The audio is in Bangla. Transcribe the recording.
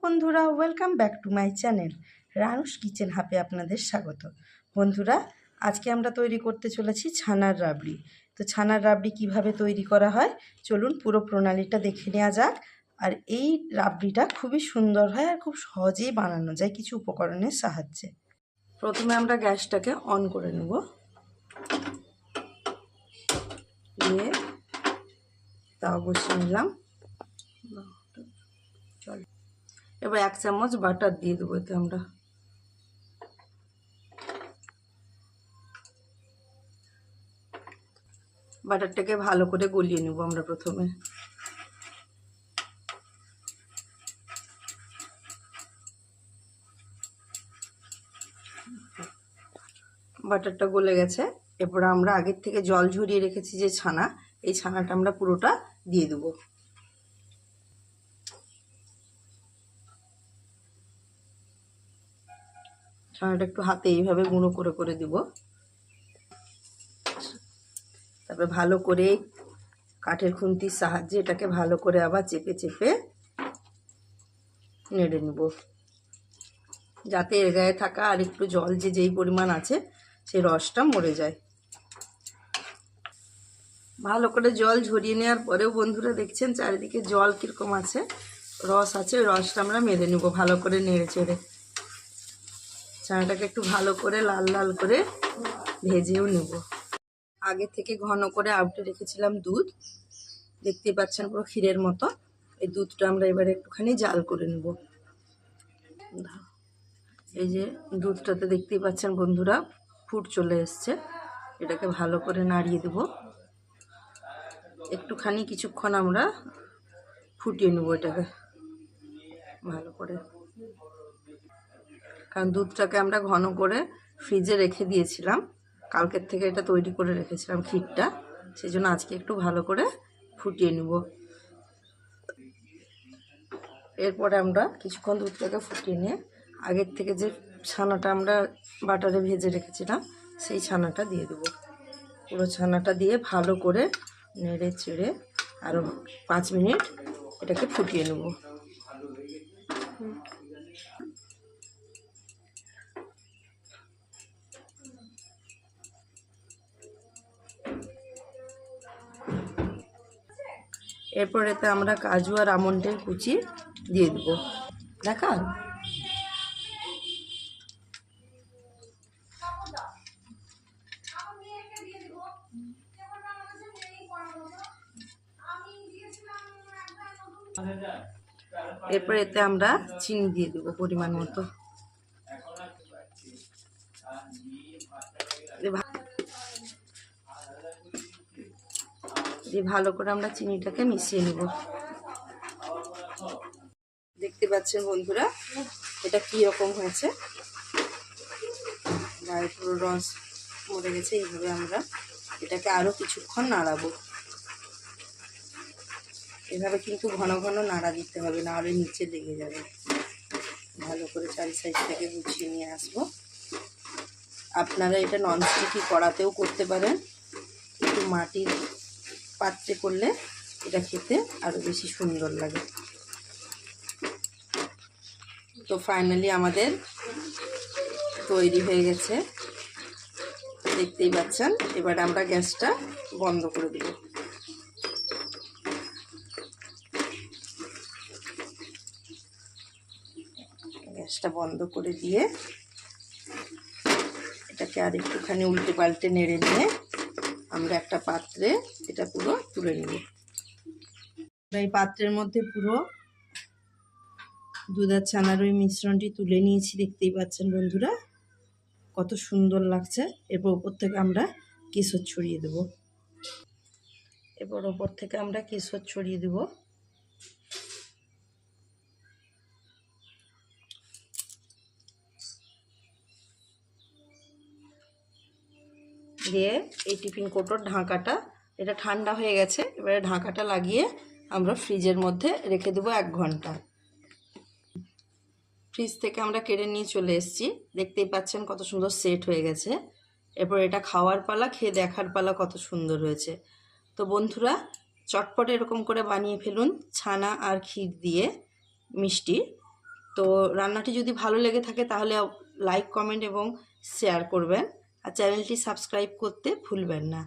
বন্ধুরা, welcome back to my channel Ranu's kitchen হাবে আপনাদের স্বাগত। বন্ধুরা, আজকে আমরা তৈরি করতে চলেছি ছানার রাবড়ি। তো ছানার রাবড়ি কিভাবে তৈরি করা হয় চলুন পুরো প্রণালীটা দেখে নেওয়া যাক। আর এই রাবড়িটা খুবই সুন্দর হয় আর খুব সহজেই বানানো যায় কিছু উপকরণের সাহায্যে। প্রথমে আমরা গ্যাসটাকে অন করে নেব, দিয়ে তাও বসিয়ে নিলাম। এবার 1 চামচ বাটার দিয়ে দেবো এতে আমরা। বাটারটাকে ভালো করে গলিয়ে নেব আমরা প্রথমে। বাটারটা গলে গেছে, এরপর আমরা আগের থেকে জল ঝরিয়ে রেখেছি যে ছানা, এই ছানাটা আমরা পুরোটা দিয়ে দেবো। ছানাটা একটু হাতে এইভাবে গুঁড়ো করে করে দিব। তারপরে ভালো করে কাঠের খুন্তির সাহায্যে এটাকে ভালো করে আবার চেপে চেপে নেড়ে নেব, যাতে এর গায়ে থাকা আর একটু জল যেই পরিমাণ আছে সেই রসটা মরে যায়। ভালো করে জল ঝরিয়ে নেওয়ার পরেও বন্ধুরা দেখছেন চারিদিকে জল কীরকম আছে, রস আছে, ওই রসটা আমরা মেরে নেব ভালো করে নেড়ে চেড়ে। ছানাটাকে একটু ভালো করে লাল লাল করে ভেজেও নেব। আগে থেকে ঘন করে আউটে রেখেছিলাম দুধ, দেখতে পাচ্ছেন পুরো ক্ষীরের মতো। এই দুধটা আমরা এবারে একটুখানি জাল করে নেব। এই যে দুধটাতে দেখতেই পাচ্ছেন বন্ধুরা ফুট চলে এসছে, এটাকে ভালো করে নাড়িয়ে দেব। একটুখানি কিছুক্ষণ আমরা ফুটিয়ে নেব এটাকে ভালো করে, কারণ দুধটাকে আমরা ঘন করে ফ্রিজে রেখে দিয়েছিলাম, কালকের থেকে এটা তৈরি করে রেখেছিলাম ক্ষীরটা, সেই জন্য আজকে একটু ভালো করে ফুটিয়ে নেব। এরপরে আমরা কিছুক্ষণ দুধটাকে ফুটিয়ে নিয়ে আগের থেকে যে ছানাটা আমরা বাটারে ভেজে রেখেছিলাম সেই ছানাটা দিয়ে দেবো। পুরো ছানাটা দিয়ে ভালো করে নেড়ে চেড়ে আরও 5 মিনিট এটাকে ফুটিয়ে নেব। এরপর এতে আমরা কাজু আর আমন্ডের কুচি দিয়ে দেবো। দেখা এরপর এতে আমরা চিনি দিয়ে দেবো পরিমাণ মতো। দিয়ে ভালো করে আমরা চিনিটাকে মিশিয়ে নেব। দেখতে পাচ্ছেন বন্ধুরা এটা কি রকম হয়েছে, গায়ে পুরো রস মরে গেছে। এইভাবে আমরা এটাকে আরো কিছুক্ষণ নাড়াবো। এভাবে কিন্তু ঘন ঘন নাড়া দিতে হবে, না হলে নিচে লেগে যাবে। ভালো করে চারি সাইড থেকে গুছিয়ে নিয়ে আসবো। আপনারা এটা ননস্টিকি কড়াতেও করতে পারেন, একটু মাটির পাত্রে করলে এটা খেতে আরো বেশি সুন্দর লাগে। তো ফাইনালি আমাদের তৈরি হয়ে গেছে, দেখতেই পাচ্ছেন। এবার আমরা গ্যাসটা বন্ধ করে দেব। গ্যাসটা বন্ধ করে দিয়ে এটাকে আর একটুখানি উল্টে পাল্টে নেড়ে নিয়ে আমরা একটা পাত্রে এটা পুরো তুলে নেব। এই পাত্রের মধ্যে পুরো দুধ আর ছানার ওই মিশ্রণটি তুলে নিয়েছি, দেখতেই পাচ্ছেন বন্ধুরা কত সুন্দর লাগছে। এরপর ওপর থেকে আমরা কেশর ছড়িয়ে দেব। এরপর ওপর থেকে আমরা কেশর ছড়িয়ে দেব। দিয়ে এই টিফিন কৌটোর ঢাকাটা, এটা ঠান্ডা হয়ে গেছে, এবারে ঢাকাটা লাগিয়ে আমরা ফ্রিজের মধ্যে রেখে দেবো 1 ঘন্টা। ফ্রিজ থেকে আমরা কেড়ে নিয়ে চলে এসেছি, দেখতেই পাচ্ছেন কত সুন্দর সেট হয়ে গেছে। এরপর এটা খাওয়ার পালা, খেয়ে দেখার পালা কত সুন্দর হয়েছে। তো বন্ধুরা চটপট এরকম করে বানিয়ে ফেলুন ছানা আর ক্ষীর দিয়ে মিষ্টি। তো রান্নাটি যদি ভালো লেগে থাকে তাহলে লাইক কমেন্ট এবং শেয়ার করবেন, আর চ্যানেলটি সাবস্ক্রাইব করতে ভুলবেন না।